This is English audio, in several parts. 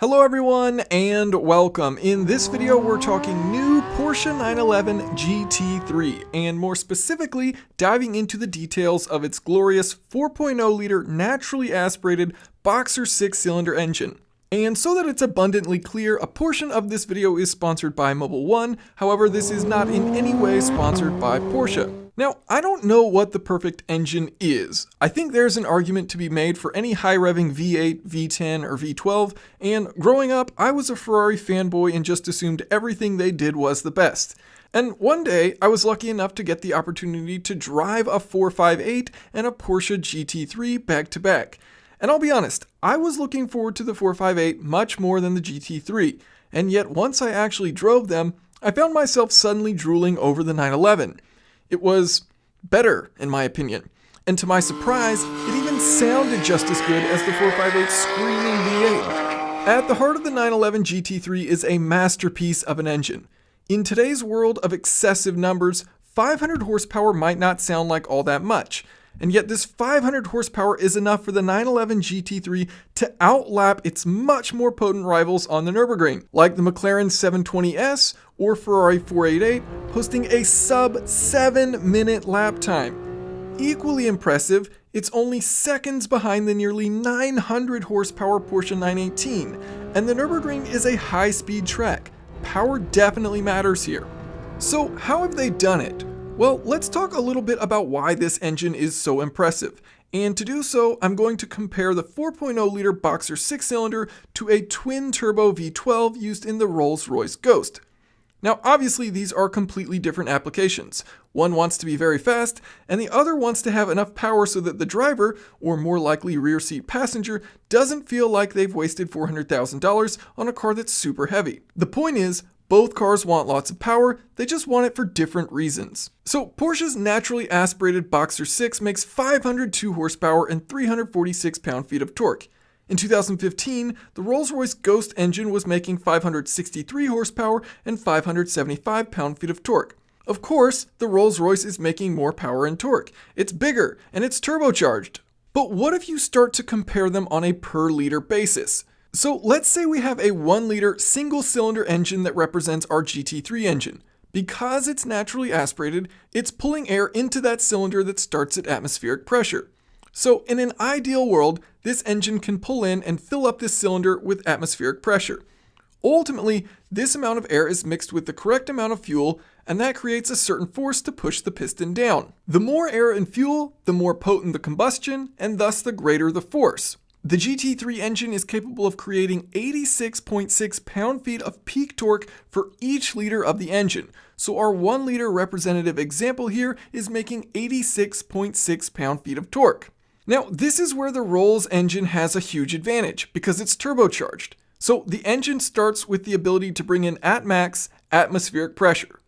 Hello everyone and welcome. In this video we're talking new Porsche 911 GT3 and more specifically diving into the details of its glorious 4.0 liter naturally aspirated boxer 6-cylinder engine. And so that it's abundantly clear, a portion of this video is sponsored by Mobil 1, however this is not in any way sponsored by Porsche. Now, I don't know what the perfect engine is. I think there's an argument to be made for any high-revving V8, V10, or V12, and growing up, I was a Ferrari fanboy and just assumed everything they did was the best. And one day, I was lucky enough to get the opportunity to drive a 458 and a Porsche GT3 back-to-back. And I'll be honest, I was looking forward to the 458 much more than the GT3, and yet once I actually drove them, I found myself suddenly drooling over the 911. It was better, in my opinion. And to my surprise, it even sounded just as good as the 458 screaming V8. At the heart of the 911 GT3 is a masterpiece of an engine. In today's world of excessive numbers, 500 horsepower might not sound like all that much. And yet this 500 horsepower is enough for the 911 GT3 to outlap its much more potent rivals on the Nürburgring, like the McLaren 720S or Ferrari 488, posting a sub-7-minute lap time. Equally impressive, it's only seconds behind the nearly 900 horsepower Porsche 918, and the Nürburgring is a high-speed track. Power definitely matters here. So how have they done it? Well, let's talk a little bit about why this engine is so impressive. And to do so, I'm going to compare the 4.0 liter boxer 6-cylinder to a twin-turbo V12 used in the Rolls-Royce Ghost. Now, obviously, these are completely different applications. One wants to be very fast, and the other wants to have enough power so that the driver, or more likely rear seat passenger, doesn't feel like they've wasted $400,000 on a car that's super heavy. The point is, both cars want lots of power, they just want it for different reasons. So Porsche's naturally aspirated Boxer 6 makes 502 horsepower and 346 pound-feet of torque. In 2015, the Rolls-Royce Ghost engine was making 563 horsepower and 575 pound-feet of torque. Of course, the Rolls-Royce is making more power and torque. It's bigger, and it's turbocharged. But what if you start to compare them on a per-liter basis? So let's say we have a 1-liter single-cylinder engine that represents our GT3 engine. Because it's naturally aspirated, it's pulling air into that cylinder that starts at atmospheric pressure. So in an ideal world, this engine can pull in and fill up this cylinder with atmospheric pressure. Ultimately, this amount of air is mixed with the correct amount of fuel, and that creates a certain force to push the piston down. The more air and fuel, the more potent the combustion, and thus the greater the force. The GT3 engine is capable of creating 86.6 pound-feet of peak torque for each liter of the engine. So our 1-liter representative example here is making 86.6 pound-feet of torque. Now, this is where the Rolls engine has a huge advantage because it's turbocharged. So the engine starts with the ability to bring in at max atmospheric pressure.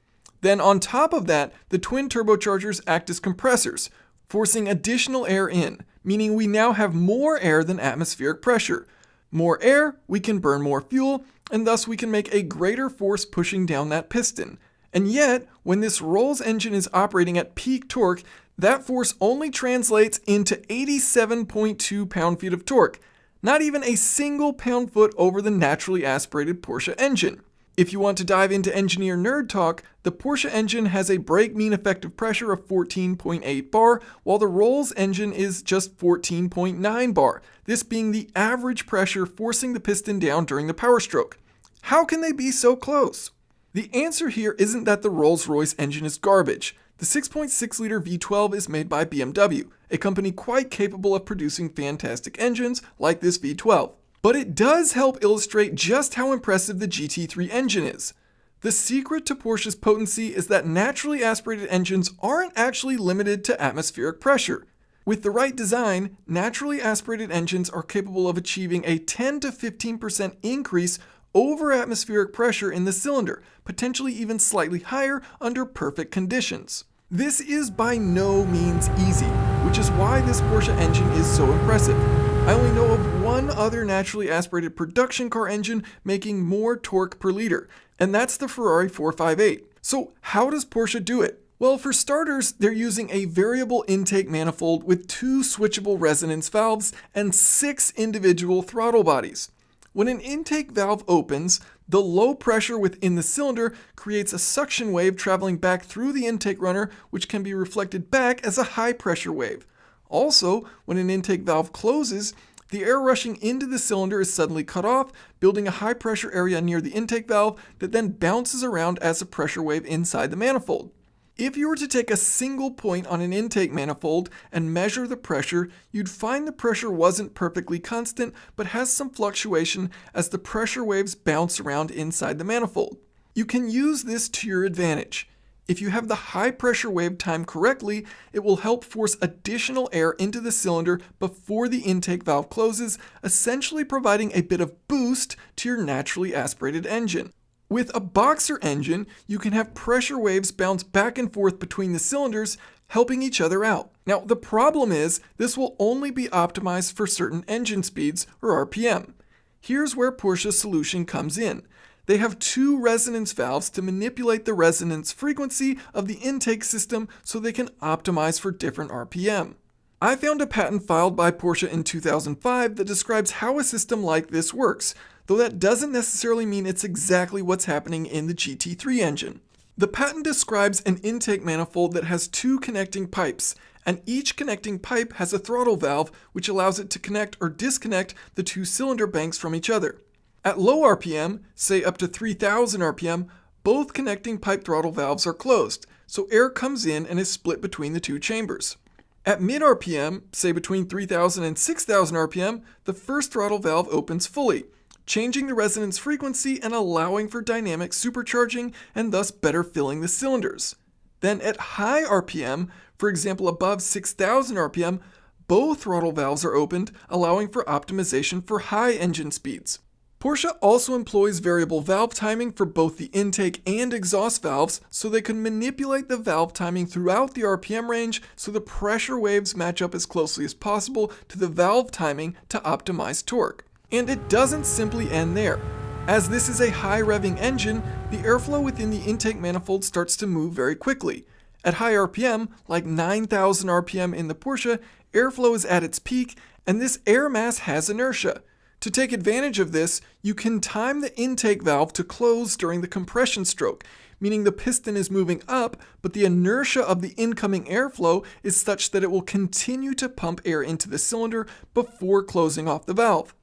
Then on top of that, the twin turbochargers act as compressors, forcing additional air in, meaning we now have more air than atmospheric pressure. More air, we can burn more fuel, and thus we can make a greater force pushing down that piston. And yet, when this Rolls engine is operating at peak torque, that force only translates into 87.2 pound-feet of torque, not even a single pound-foot over the naturally aspirated Porsche engine. If you want to dive into engineer nerd talk, the Porsche engine has a brake mean effective pressure of 14.8 bar, while the Rolls engine is just 14.9 bar, this being the average pressure forcing the piston down during the power stroke. How can they be so close? The answer here isn't that the Rolls-Royce engine is garbage. The 6.6-liter V12 is made by BMW, a company quite capable of producing fantastic engines like this V12. But it does help illustrate just how impressive the GT3 engine is. The secret to Porsche's potency is that naturally aspirated engines aren't actually limited to atmospheric pressure. With the right design, naturally aspirated engines are capable of achieving a 10 to 15% increase over atmospheric pressure in the cylinder, potentially even slightly higher under perfect conditions. This is by no means easy, which is why this Porsche engine is so impressive. I only know of one other naturally aspirated production car engine making more torque per liter, and that's the Ferrari 458. So how does Porsche do it? Well, for starters, they're using a variable intake manifold with 2 switchable resonance valves and 6 individual throttle bodies. When an intake valve opens, the low pressure within the cylinder creates a suction wave traveling back through the intake runner, which can be reflected back as a high pressure wave. Also, when an intake valve closes, the air rushing into the cylinder is suddenly cut off, building a high pressure area near the intake valve that then bounces around as a pressure wave inside the manifold. If you were to take a single point on an intake manifold and measure the pressure, you'd find the pressure wasn't perfectly constant, but has some fluctuation as the pressure waves bounce around inside the manifold. You can use this to your advantage. If you have the high pressure wave timed correctly, it will help force additional air into the cylinder before the intake valve closes, essentially providing a bit of boost to your naturally aspirated engine. With a boxer engine, you can have pressure waves bounce back and forth between the cylinders, helping each other out. Now, the problem is this will only be optimized for certain engine speeds, or RPM. Here's where Porsche's solution comes in. They have two resonance valves to manipulate the resonance frequency of the intake system so they can optimize for different RPM. I found a patent filed by Porsche in 2005 that describes how a system like this works, though that doesn't necessarily mean it's exactly what's happening in the GT3 engine. The patent describes an intake manifold that has two connecting pipes, and each connecting pipe has a throttle valve which allows it to connect or disconnect the two cylinder banks from each other. At low RPM, say up to 3000 RPM, both connecting pipe throttle valves are closed, so air comes in and is split between the two chambers. At mid RPM, say between 3000 and 6000 RPM, the first throttle valve opens fully, changing the resonance frequency and allowing for dynamic supercharging and thus better filling the cylinders. Then at high RPM, for example above 6000 RPM, both throttle valves are opened, allowing for optimization for high engine speeds. Porsche also employs variable valve timing for both the intake and exhaust valves, so they can manipulate the valve timing throughout the RPM range so the pressure waves match up as closely as possible to the valve timing to optimize torque. And it doesn't simply end there. As this is a high revving engine, the airflow within the intake manifold starts to move very quickly. At high RPM, like 9000 RPM in the Porsche, airflow is at its peak, and this air mass has inertia. To take advantage of this, you can time the intake valve to close during the compression stroke, meaning the piston is moving up, but the inertia of the incoming airflow is such that it will continue to pump air into the cylinder before closing off the valve.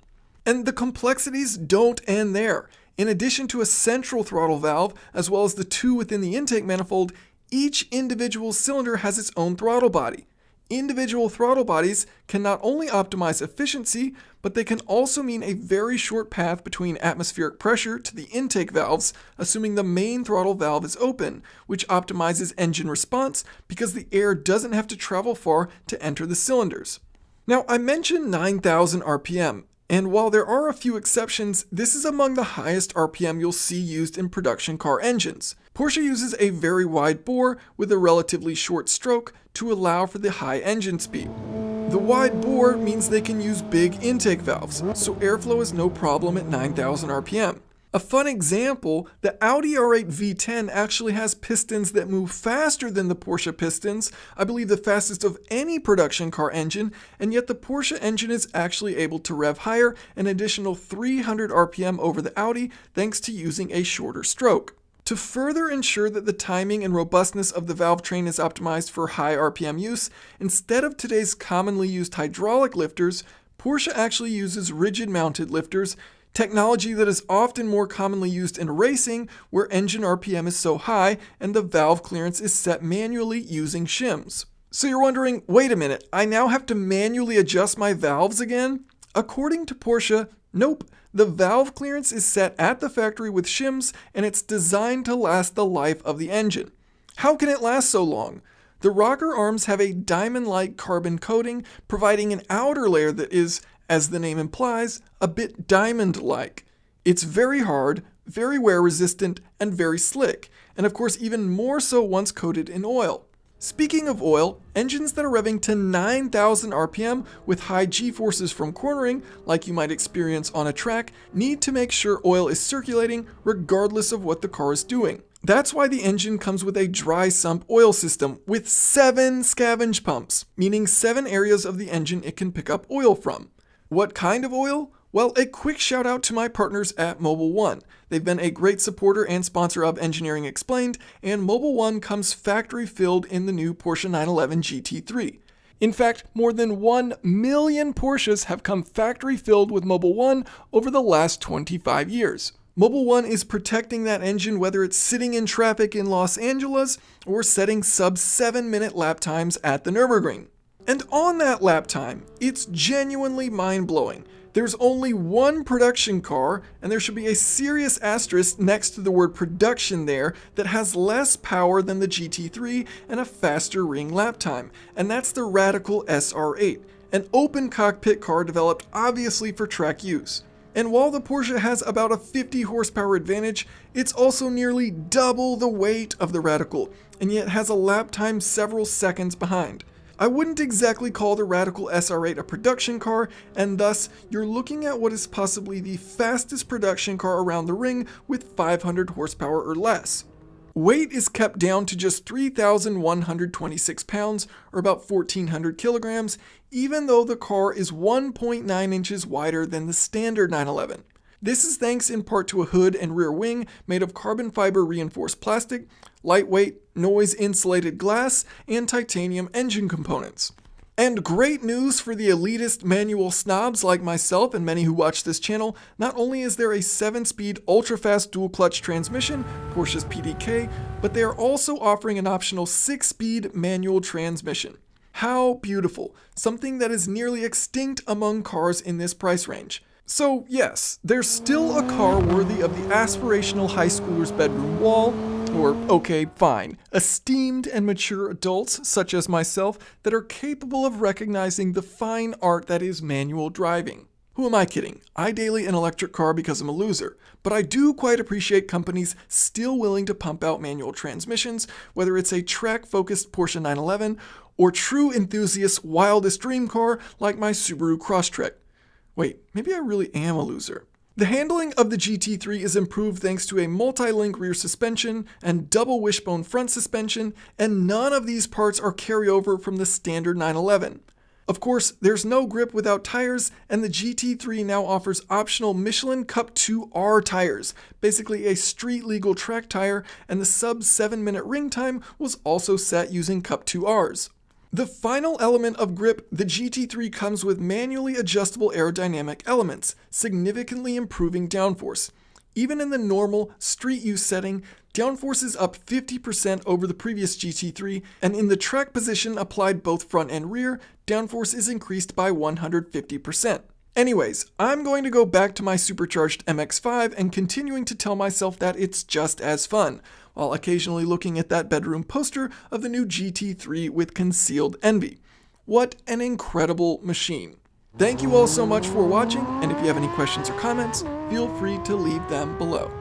And the complexities don't end there. In addition to a central throttle valve, as well as the two within the intake manifold, each individual cylinder has its own throttle body. Individual throttle bodies can not only optimize efficiency, but they can also mean a very short path between atmospheric pressure to the intake valves, assuming the main throttle valve is open, which optimizes engine response because the air doesn't have to travel far to enter the cylinders. Now, I mentioned 9000 RPM, and while there are a few exceptions, this is among the highest RPM you'll see used in production car engines. Porsche uses a very wide bore with a relatively short stroke to allow for the high engine speed. The wide bore means they can use big intake valves, so airflow is no problem at 9000 RPM. A fun example, the Audi R8 V10 actually has pistons that move faster than the Porsche pistons, I believe the fastest of any production car engine, and yet the Porsche engine is actually able to rev higher, an additional 300 RPM over the Audi, thanks to using a shorter stroke. To further ensure that the timing and robustness of the valve train is optimized for high RPM use, instead of today's commonly used hydraulic lifters, Porsche actually uses rigid mounted lifters, technology that is often more commonly used in racing where engine RPM is so high and the valve clearance is set manually using shims. So you're wondering, wait a minute, I now have to manually adjust my valves again? According to Porsche, nope. The valve clearance is set at the factory with shims, and it's designed to last the life of the engine. How can it last so long? The rocker arms have a diamond-like carbon coating, providing an outer layer that is, as the name implies, a bit diamond-like. It's very hard, very wear-resistant, and very slick, and of course even more so once coated in oil. Speaking of oil, engines that are revving to 9000 RPM with high G-forces from cornering, like you might experience on a track, need to make sure oil is circulating regardless of what the car is doing. That's why the engine comes with a dry sump oil system with 7 scavenge pumps, meaning 7 areas of the engine it can pick up oil from. What kind of oil? Well, a quick shout out to my partners at Mobile One. They've been a great supporter and sponsor of Engineering Explained, and Mobile One comes factory filled in the new Porsche 911 GT3. In fact, more than 1 million Porsches have come factory filled with Mobile One over the last 25 years. Mobile One is protecting that engine whether it's sitting in traffic in Los Angeles or setting sub 7-minute lap times at the Nürburgring. And on that lap time, it's genuinely mind-blowing. There's only one production car, and there should be a serious asterisk next to the word production there, that has less power than the GT3 and a faster ring lap time, and that's the Radical SR8, an open cockpit car developed obviously for track use. And while the Porsche has about a 50 horsepower advantage, it's also nearly double the weight of the Radical, and yet has a lap time several seconds behind. I wouldn't exactly call the Radical SR8 a production car, and thus you're looking at what is possibly the fastest production car around the ring with 500 horsepower or less. Weight is kept down to just 3,126 pounds, or about 1,400 kilograms, even though the car is 1.9 inches wider than the standard 911. This is thanks in part to a hood and rear wing made of carbon fiber reinforced plastic, lightweight, noise-insulated glass, and titanium engine components. And great news for the elitist manual snobs like myself and many who watch this channel, not only is there a 7-speed ultra-fast dual-clutch transmission, Porsche's PDK, but they are also offering an optional 6-speed manual transmission. How beautiful, something that is nearly extinct among cars in this price range. So yes, there's still a car worthy of the aspirational high schooler's bedroom wall, or okay, fine, esteemed and mature adults such as myself that are capable of recognizing the fine art that is manual driving. Who am I kidding? I daily an electric car because I'm a loser, but I do quite appreciate companies still willing to pump out manual transmissions, whether it's a track-focused Porsche 911 or true enthusiast's wildest dream car like my Subaru Crosstrek. Wait, maybe I really am a loser. The handling of the GT3 is improved thanks to a multi-link rear suspension and double wishbone front suspension, and none of these parts are carryover from the standard 911. Of course, there's no grip without tires, and the GT3 now offers optional Michelin Cup 2R tires, basically a street-legal track tire, and the sub 7-minute ring time was also set using Cup 2Rs. The final element of grip, the GT3 comes with manually adjustable aerodynamic elements, significantly improving downforce. Even in the normal, street use setting, downforce is up 50% over the previous GT3, and in the track position applied both front and rear, downforce is increased by 150%. Anyways, I'm going to go back to my supercharged MX-5 and continuing to tell myself that it's just as fun, while occasionally looking at that bedroom poster of the new GT3 with concealed envy. What an incredible machine. Thank you all so much for watching, and if you have any questions or comments, feel free to leave them below.